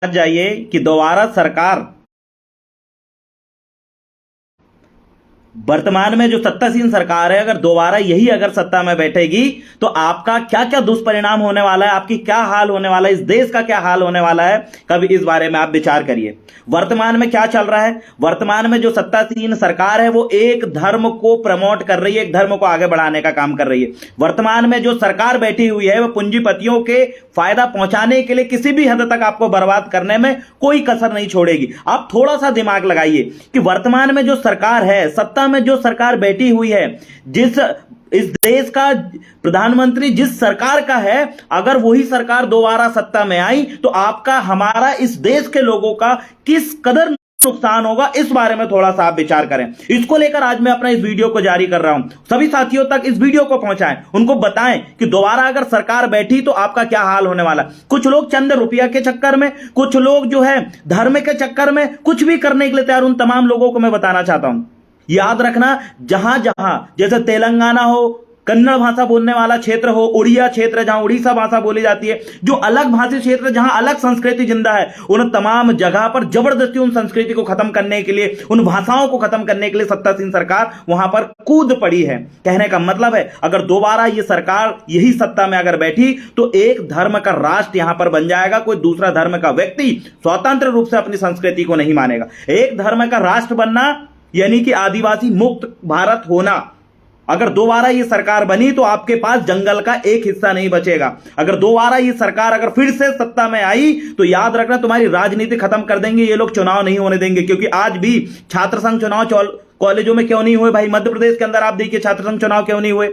जाइए कि दोबारा सरकार वर्तमान में जो सत्तासीन सरकार है, अगर दोबारा यही अगर सत्ता में बैठेगी तो आपका क्या क्या दुष्परिणाम होने वाला है, आपकी क्या हाल होने वाला है, इस देश का क्या हाल होने वाला है, कभी इस बारे में आप विचार करिए। वर्तमान में क्या चल रहा है, वर्तमान में जो सत्तासीन सरकार है वो एक धर्म को प्रमोट कर रही है, एक धर्म को आगे बढ़ाने का काम कर रही है। वर्तमान में जो सरकार बैठी हुई है वो पूंजीपतियों के फायदा पहुंचाने के लिए किसी भी हद तक आपको बर्बाद करने में कोई कसर नहीं छोड़ेगी। आप थोड़ा सा दिमाग लगाइए कि वर्तमान में जो सरकार है, सत्ता में जो सरकार बैठी हुई है, जिस इस देश का प्रधानमंत्री जिस सरकार का है, अगर वही सरकार दोबारा सत्ता में आई तो आपका, हमारा, इस देश के लोगों का किस कदर नुकसान होगा, इस बारे में थोड़ा सा आप विचार करें। इसको लेकर आज मैं अपना इस वीडियो को जारी कर रहा हूं। सभी साथियों तक इस वीडियो को पहुंचाएं, उनको बताएं कि दोबारा अगर सरकार बैठी तो आपका क्या हाल होने वाला। कुछ लोग चंद रुपया के चक्कर में, कुछ लोग जो है धर्म के चक्कर में कुछ भी करने के लिए तैयार। उन तमाम लोगों को मैं बताना चाहता हूं, याद रखना, जहां जहां जैसे तेलंगाना हो, कन्नड़ भाषा बोलने वाला क्षेत्र हो, उड़िया क्षेत्र जहां उड़ीसा भाषा बोली जाती है, जो अलग भाषी क्षेत्र जहां अलग संस्कृति जिंदा है, उन तमाम जगह पर जबरदस्ती उन संस्कृति को खत्म करने के लिए, उन भाषाओं को खत्म करने के लिए सत्तासीन सरकार वहां पर कूद पड़ी है। कहने का मतलब है, अगर दोबारा ये सरकार यही सत्ता में अगर बैठी तो एक धर्म का राष्ट्र यहां पर बन जाएगा। कोई दूसरा धर्म का व्यक्ति स्वतंत्र रूप से अपनी संस्कृति को नहीं मानेगा। एक धर्म का राष्ट्र बनना यानी कि आदिवासी मुक्त भारत होना। अगर दोबारा ये सरकार बनी तो आपके पास जंगल का एक हिस्सा नहीं बचेगा। अगर दोबारा ये सरकार अगर फिर से सत्ता में आई तो याद रखना, तुम्हारी राजनीति खत्म कर देंगे ये लोग, चुनाव नहीं होने देंगे। क्योंकि आज भी छात्र संघ चुनाव कॉलेजों में क्यों नहीं हुए भाई? मध्य प्रदेश के अंदर आप देखिए छात्र संघ चुनाव क्यों नहीं हुए।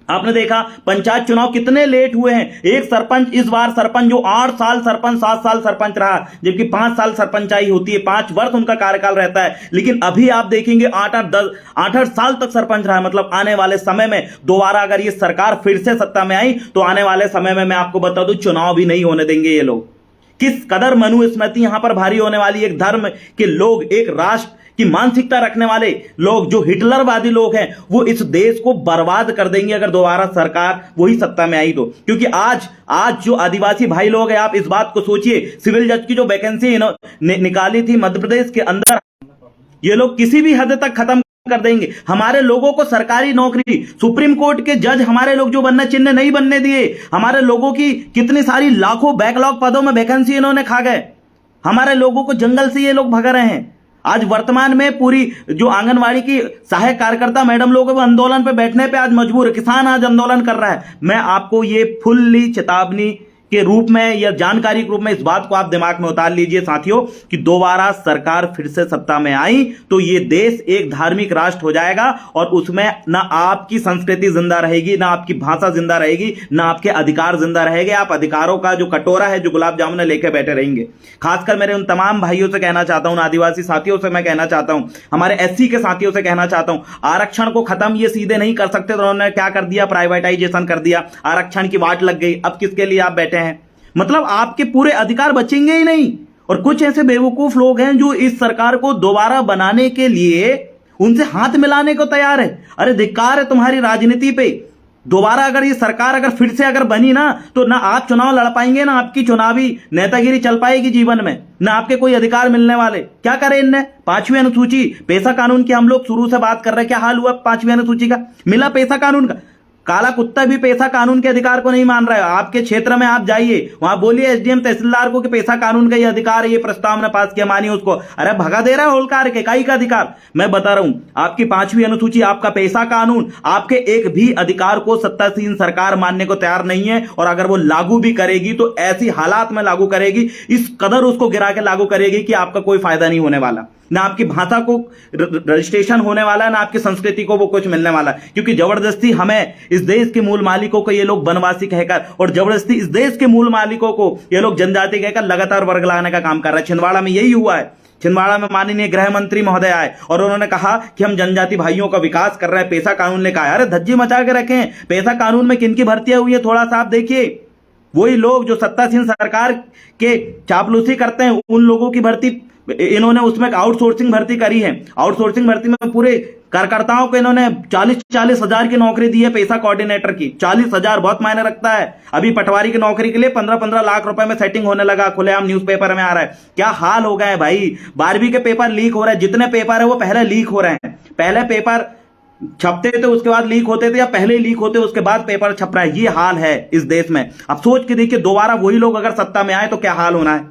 आपने देखा पंचायत चुनाव कितने लेट हुए हैं। एक सरपंच, इस बार सरपंच जो 8 साल सरपंच, 7 साल सरपंच रहा, जबकि 5 साल सरपंचाई होती है, 5 वर्ष उनका कार्यकाल रहता है, लेकिन अभी आप देखेंगे 8-8 साल तक सरपंच रहा है। मतलब आने वाले समय में दोबारा अगर ये सरकार फिर से सत्ता में आई तो आने वाले समय में मैं आपको बता दूं, चुनाव भी नहीं होने देंगे ये लोग। किस कदर मनुस्मृति यहां पर भारी होने वाली। एक धर्म के लोग, एक राष्ट्र की मानसिकता रखने वाले लोग, जो हिटलरवादी लोग हैं, वो इस देश को बर्बाद कर देंगे अगर दोबारा सरकार वही सत्ता में आई तो। क्योंकि आज जो आदिवासी भाई लोग हैं, आप इस बात को सोचिए, सिविल जज की जो वैकेंसी निकाली थी मध्य प्रदेश के अंदर, ये लोग किसी भी हद तक खत्म कर देंगे। हमारे लोगों को सरकारी नौकरी, सुप्रीम कोर्ट के जज हमारे लोग जो बनना चिन्ह नहीं बनने दिए। हमारे लोगों की कितनी सारी लाखों बैकलॉग पदों में वैकेंसी इन्होंने खा गए। हमारे लोगों को जंगल से ये लोग भगा रहे हैं। आज वर्तमान में पूरी जो आंगनवाड़ी की सहायक कार्यकर्ता मैडम लोग वो आंदोलन पे बैठने पे आज मजबूर है। किसान आज आंदोलन कर रहा है। मैं आपको ये फुल्ली चेतावनी के रूप में या जानकारी के रूप में इस बात को आप दिमाग में उतार लीजिए साथियों, कि दोबारा सरकार फिर से सत्ता में आई तो ये देश एक धार्मिक राष्ट्र हो जाएगा और उसमें ना आपकी संस्कृति जिंदा रहेगी, ना आपकी भाषा जिंदा रहेगी, ना आपके अधिकार जिंदा रहेंगे। आप अधिकारों का जो कटोरा है, जो गुलाब जामुन लेके बैठे रहेंगे। खासकर मेरे उन तमाम भाइयों से कहना चाहता हूं, आदिवासी साथियों से मैं कहना चाहता हूं, हमारे एससी के साथियों से कहना चाहता हूं, आरक्षण को खत्म ये सीधे नहीं कर सकते। तो उन्होंने क्या कर दिया, प्राइवेटाइजेशन कर दिया, आरक्षण की वाट लग गई। अब किसके लिए आप बैठे हैं? मतलब आपके पूरे अधिकार बचेंगे ही नहीं। और कुछ ऐसे बेवकूफ लोग हैं जो इस सरकार को दोबारा बनाने के लिए उनसे हाथ मिलाने को तैयार है। अरे धिक्कार है तुम्हारी राजनीति पे। दोबारा अगर ये सरकार अगर फिर से अगर बनी ना तो ना आप चुनाव लड़ पाएंगे, ना आपकी चुनावी नेतागिरी चल पाएगी जीवन में, ना आपके कोई अधिकार मिलने वाले। क्या करे इनने? 5वीं अनुसूची, पैसा कानून की हम लोग शुरू से बात कर रहे हैं। क्या हाल हुआ 5वीं अनुसूची का? मिला पैसा कानून का? काला कुत्ता भी पैसा कानून के अधिकार को नहीं मान रहा है। आपके क्षेत्र में आप जाइए, वहां बोलिए एसडीएम तहसीलदार को कि पैसा कानून का ये अधिकार है, ये प्रस्ताव ने पास किया, मानिए उसको। अरे भगा दे रहा है होलकार के, काई का अधिकार। मैं बता रहा हूं, आपकी 5वीं अनुसूची, आपका पैसा कानून, आपके एक भी अधिकार को सत्तासीन सरकार मानने को तैयार नहीं है। और अगर वो लागू भी करेगी तो ऐसी हालात में लागू करेगी, इस कदर उसको गिरा के लागू करेगी कि आपका कोई फायदा नहीं होने वाला। ना आपकी भाषा को रजिस्ट्रेशन होने वाला है, ना आपकी संस्कृति को वो कुछ मिलने वाला है। क्योंकि जबरदस्ती हमें, इस देश के मूल मालिकों को ये लोग वनवासी कहकर, और जबरदस्ती इस देश के मूल मालिकों को ये लोग जनजाति कहकर लगातार वर्ग लाने का काम कर रहे हैं। छिंदवाड़ा में यही हुआ है। छिंदवाड़ा में माननीय गृह मंत्री महोदय आए और उन्होंने कहा कि हम जनजाति भाइयों का विकास कर रहे हैं, पैसा कानून लेकर आए। अरे धज्जी मचा के रखें। पैसा कानून में किनकी भर्तियां हुई है थोड़ा सा आप देखिए। वही लोग जो सत्तासीन सरकार के चापलूसी करते हैं, उन लोगों की भर्ती इन्होंने उसमें आउटसोर्सिंग भर्ती करी है। आउटसोर्सिंग भर्ती में पूरे कार्यकर्ताओं को इन्होंने 40-40 हजार की नौकरी दी है, पैसा कोऑर्डिनेटर की 40 हजार बहुत मायने रखता है। अभी पटवारी की नौकरी के लिए 15-15 लाख रुपए में सेटिंग होने लगा, खुलेआम न्यूज़पेपर में आ रहा है। क्या हाल हो गया है भाई, 12वीं के पेपर लीक हो रहे हैं, जितने पेपर है वो पहले लीक हो रहे हैं। पहले पेपर छपते थे उसके बाद लीक होते थे, या पहले लीक होते उसके बाद पेपर छप रहा है। ये हाल है इस देश में। अब सोच के देखिए, दोबारा वही लोग अगर सत्ता में आए तो क्या हाल होना है।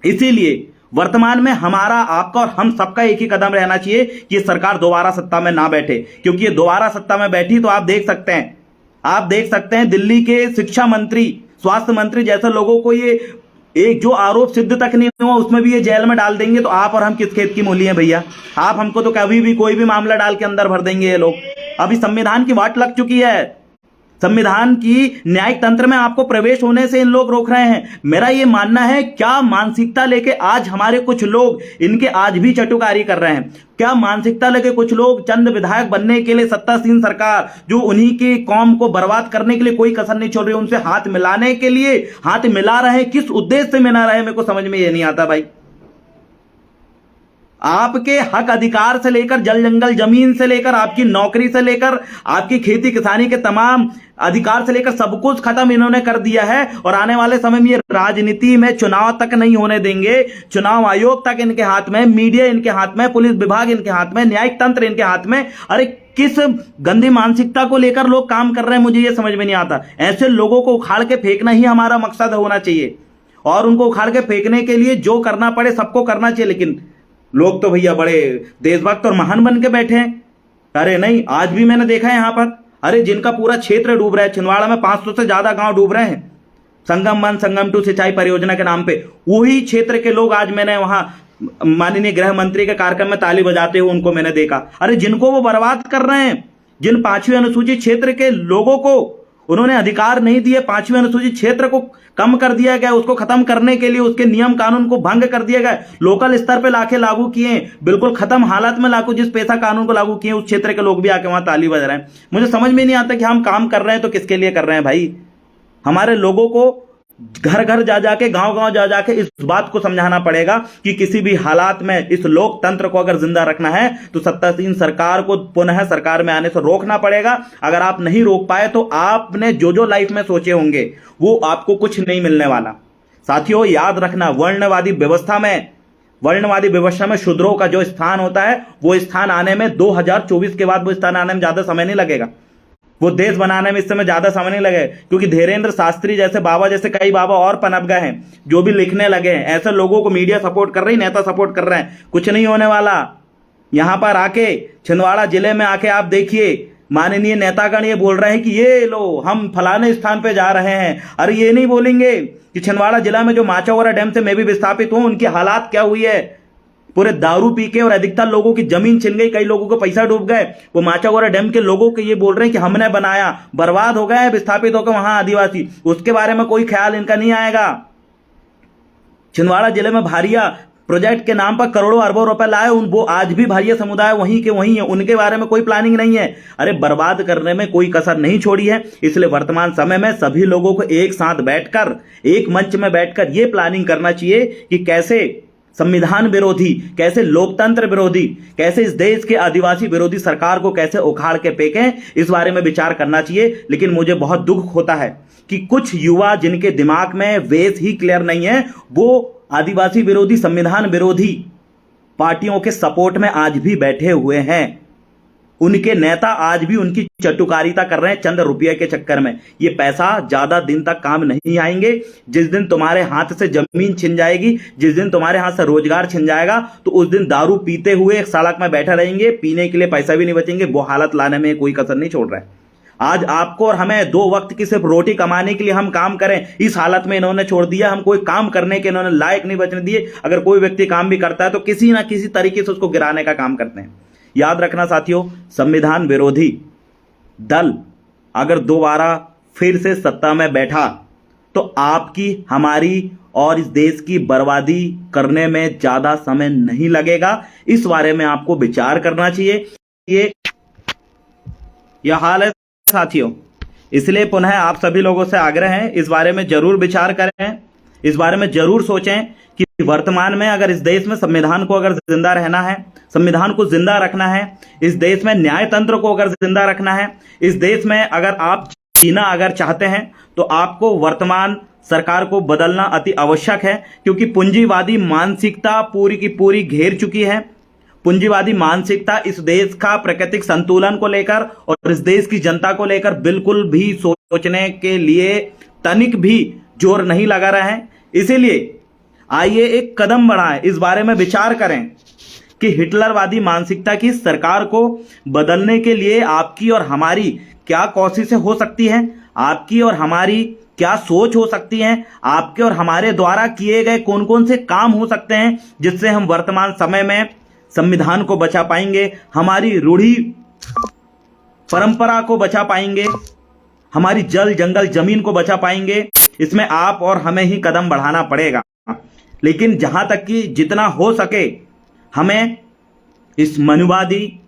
इसीलिए वर्तमान में हमारा, आपका और हम सबका एक ही कदम रहना चाहिए कि सरकार दोबारा सत्ता में ना बैठे, क्योंकि ये दोबारा सत्ता में बैठी तो आप देख सकते हैं दिल्ली के शिक्षा मंत्री, स्वास्थ्य मंत्री जैसे लोगों को ये एक जो आरोप सिद्ध तक नहीं हुआ उसमें भी ये जेल में डाल देंगे। तो आप और हम किस खेत की मूली हैं भैया। आप हमको तो कभी भी कोई भी मामला डाल के अंदर भर देंगे ये लोग। अभी संविधान की वाट लग चुकी है, संविधान की न्यायिक तंत्र में आपको प्रवेश होने से इन लोग रोक रहे हैं। मेरा ये मानना है, क्या मानसिकता लेके आज हमारे कुछ लोग इनके आज भी चटुकारी कर रहे हैं। क्या मानसिकता लेके कुछ लोग चंद विधायक बनने के लिए, सत्तासीन सरकार जो उन्हीं की कौम को बर्बाद करने के लिए कोई कसर नहीं छोड़ रही, उनसे हाथ मिलाने के लिए हाथ मिला रहे हैं। किस उद्देश्य से मिला रहे हैं मेरे को समझ में ये नहीं आता भाई। आपके हक अधिकार से लेकर, जल जंगल जमीन से लेकर, आपकी नौकरी से लेकर, आपकी खेती किसानी के तमाम अधिकार से लेकर सब कुछ खत्म इन्होंने कर दिया है। और आने वाले समय में ये राजनीति में चुनाव तक नहीं होने देंगे। चुनाव आयोग तक इनके हाथ में, मीडिया इनके हाथ में, पुलिस विभाग इनके हाथ में, न्यायिक तंत्र इनके हाथ में। अरे किस गंदी मानसिकता को लेकर लोग काम कर रहे हैं, मुझे ये समझ में नहीं आता। ऐसे लोगों को उखाड़ के फेंकना ही हमारा मकसद होना चाहिए, और उनको उखाड़ के फेंकने के लिए जो करना पड़े सबको करना चाहिए। लेकिन लोग तो भैया बड़े देशभक्त और महान बन के बैठे हैं। अरे नहीं, आज भी मैंने देखा है यहां पर, अरे जिनका पूरा क्षेत्र डूब रहा है, छिंदवाड़ा में 500 से ज्यादा गांव डूब रहे हैं संगम 1 संगम 2 सिंचाई परियोजना के नाम पे। वही क्षेत्र के लोग, आज मैंने वहां माननीय गृह मंत्री के कार्यक्रम में ताली बजाते हुए उनको मैंने देखा। अरे जिनको वो बर्बाद कर रहे हैं, जिन 5वीं अनुसूचित क्षेत्र के लोगों को उन्होंने अधिकार नहीं दिए, 5वीं अनुसूचित क्षेत्र को कम कर दिया गया, उसको खत्म करने के लिए उसके नियम कानून को भंग कर दिया गया। लोकल स्तर पे लाके लागू किए, बिल्कुल खत्म हालत में लागू, जिस पैसा कानून को लागू किए उस क्षेत्र के लोग भी आके वहां ताली बजा रहे हैं। मुझे समझ में नहीं आता कि हम काम कर रहे हैं तो किसके लिए कर रहे हैं भाई। हमारे लोगों को घर घर जा जाके, गांव गांव जा जाके इस बात को समझाना पड़ेगा कि किसी भी हालात में इस लोकतंत्र को अगर जिंदा रखना है तो सत्तासीन सरकार को पुनः सरकार में आने से रोकना पड़ेगा। अगर आप नहीं रोक पाए तो आपने जो जो लाइफ में सोचे होंगे वो आपको कुछ नहीं मिलने वाला। साथियों याद रखना, वर्णवादी व्यवस्था में शूद्रों का जो स्थान होता है वो स्थान आने में 2024 के बाद वो स्थान आने में ज्यादा समय नहीं लगेगा। वो देश बनाने में इस समय ज्यादा समय नहीं लगे, क्योंकि धीरेन्द्र शास्त्री जैसे बाबा, जैसे कई बाबा और पनप गए हैं जो भी लिखने लगे हैं। ऐसे लोगों को मीडिया सपोर्ट कर रही, नेता सपोर्ट कर रहे हैं, कुछ नहीं होने वाला। यहां पर आके छिंदवाड़ा जिले में आके आप देखिए, माननीय नेतागण ये बोल रहे हैं कि ये लो हम फलाने स्थान पे जा रहे हैं। अरे ये नहीं बोलेंगे कि छिंदवाड़ा जिला में जो माचावरा डैम से मैं भी विस्थापित हूं, उनकी हालात क्या हुई है। पूरे दारू पी के और अधिकतर लोगों की जमीन छिन गई, कई लोगों को पैसा डूब गए। वो माचागोरा डैम के लोगों के ये बोल रहे हैं कि हमने बनाया, बर्बाद हो गए विस्थापित होकर वहां आदिवासी, उसके बारे में कोई ख्याल इनका नहीं आएगा। छिंदवाड़ा जिले में भारिया प्रोजेक्ट के नाम पर करोड़ों अरबों रुपए लाए, वो आज भी भारिया समुदाय वहीं के वहीं है, उनके बारे में कोई प्लानिंग नहीं है। अरे बर्बाद करने में कोई कसर नहीं छोड़ी है। इसलिए वर्तमान समय में सभी लोगों को एक साथ बैठकर, एक मंच में बैठकर ये प्लानिंग करना चाहिए कि कैसे संविधान विरोधी, कैसे लोकतंत्र विरोधी, कैसे इस देश के आदिवासी विरोधी सरकार को कैसे उखाड़ के फेंकें, इस बारे में विचार करना चाहिए। लेकिन मुझे बहुत दुख होता है कि कुछ युवा जिनके दिमाग में वेस ही क्लियर नहीं है, वो आदिवासी विरोधी, संविधान विरोधी पार्टियों के सपोर्ट में आज भी बैठे हुए हैं। उनके नेता आज भी उनकी चटुकारिता कर रहे हैं चंद रुपये के चक्कर में। ये पैसा ज्यादा दिन तक काम नहीं आएंगे। जिस दिन तुम्हारे हाथ से जमीन छिन जाएगी, जिस दिन तुम्हारे हाथ से रोजगार छिन जाएगा, तो उस दिन दारू पीते हुए एक सड़क में बैठे रहेंगे, पीने के लिए पैसा भी नहीं बचेंगे। वो हालत लाने में कोई कसर नहीं छोड़ रहा है। आज आपको और हमें 2 वक्त की सिर्फ रोटी कमाने के लिए हम काम करें, इस हालत में इन्होंने छोड़ दिया। हम कोई काम करने के इन्होंने लायक नहीं बचने दिए। अगर कोई व्यक्ति काम भी करता है तो किसी ना किसी तरीके से उसको गिराने का काम करते हैं। याद रखना साथियों, संविधान विरोधी दल अगर दोबारा फिर से सत्ता में बैठा तो आपकी, हमारी और इस देश की बर्बादी करने में ज्यादा समय नहीं लगेगा। इस बारे में आपको विचार करना चाहिए। यह हाल है साथियों। इसलिए पुनः आप सभी लोगों से आग्रह है, इस बारे में जरूर विचार करें, इस बारे में जरूर सोचें कि वर्तमान में अगर इस देश में संविधान को अगर जिंदा रहना है, संविधान को जिंदा रखना है, इस देश में न्याय तंत्र को अगर जिंदा रखना है, इस देश में अगर आप जीना अगर चाहते हैं, तो आपको वर्तमान सरकार को बदलना अति आवश्यक है। क्योंकि पूंजीवादी मानसिकता पूरी की पूरी घेर चुकी है। पूंजीवादी मानसिकता इस देश का प्राकृतिक संतुलन को लेकर और इस देश की जनता को लेकर बिल्कुल भी सोचने के लिए तनिक भी जोर नहीं लगा रहा है। इसीलिए आइए एक कदम बढ़ाएं, इस बारे में विचार करें कि हिटलरवादी मानसिकता की सरकार को बदलने के लिए आपकी और हमारी क्या कोशिशें हो सकती हैं, आपकी और हमारी क्या सोच हो सकती है, आपके और हमारे द्वारा किए गए कौन कौन से काम हो सकते हैं जिससे हम वर्तमान समय में संविधान को बचा पाएंगे, हमारी रूढ़ी परंपरा को बचा पाएंगे, हमारी जल जंगल जमीन को बचा पाएंगे। इसमें आप और हमें ही कदम बढ़ाना पड़ेगा। लेकिन जहां तक कि जितना हो सके हमें इस मनुवादी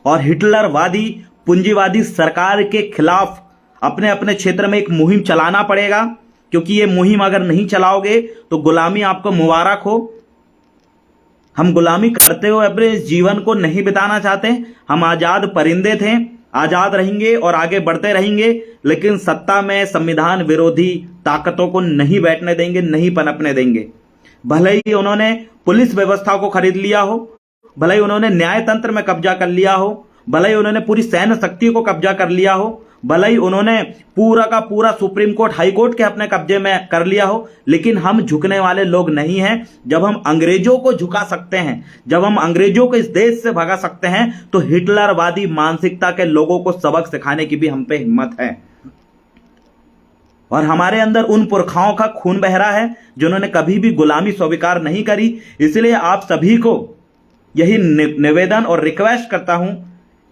और हिटलरवादी पूंजीवादी सरकार के खिलाफ अपने अपने क्षेत्र में एक मुहिम चलाना पड़ेगा। क्योंकि ये मुहिम अगर नहीं चलाओगे तो गुलामी आपको मुबारक हो। हम गुलामी करते हुए अपने जीवन को नहीं बिताना चाहते। हम आजाद परिंदे थे, आजाद रहेंगे और आगे बढ़ते रहेंगे, लेकिन सत्ता में संविधान विरोधी ताकतों को नहीं बैठने देंगे, नहीं पनपने देंगे। भले ही उन्होंने पुलिस व्यवस्था को खरीद लिया हो, भले ही उन्होंने न्याय तंत्र में कब्जा कर लिया हो, भले ही उन्होंने पूरी सैन्य शक्ति को कब्जा कर लिया हो, भले ही उन्होंने पूरा का पूरा सुप्रीम कोर्ट हाई कोर्ट के अपने कब्जे में कर लिया हो, लेकिन हम झुकने वाले लोग नहीं हैं। जब हम अंग्रेजों को झुका सकते हैं, जब हम अंग्रेजों को इस देश से भगा सकते हैं, तो हिटलरवादी मानसिकता के लोगों को सबक सिखाने की भी हम पे हिम्मत है। और हमारे अंदर उन पुरखाओं का खून बह रहा है जिन्होंने कभी भी गुलामी स्वीकार नहीं करी। इसलिए आप सभी को यही निवेदन और रिक्वेस्ट करता हूं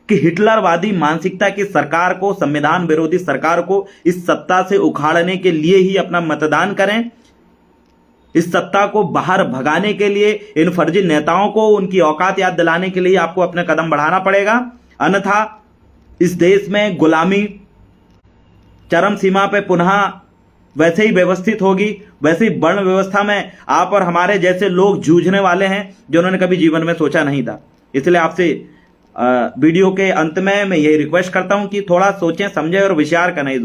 कि हिटलरवादी मानसिकता की सरकार को, संविधान विरोधी सरकार को इस सत्ता से उखाड़ने के लिए ही अपना मतदान करें। इस सत्ता को बाहर भगाने के लिए, इन फर्जी नेताओं को उनकी औकात याद दिलाने के लिए आपको अपने कदम बढ़ाना पड़ेगा। अन्यथा इस देश में गुलामी चरम सीमा पे पुनः वैसे ही व्यवस्थित होगी, वैसे ही वर्ण व्यवस्था में आप और हमारे जैसे लोग जूझने वाले हैं जिन्होंने कभी जीवन में सोचा नहीं था। इसलिए आपसे वीडियो के अंत में मैं यही रिक्वेस्ट करता हूं कि थोड़ा सोचें, समझें और विचार करें इस बात।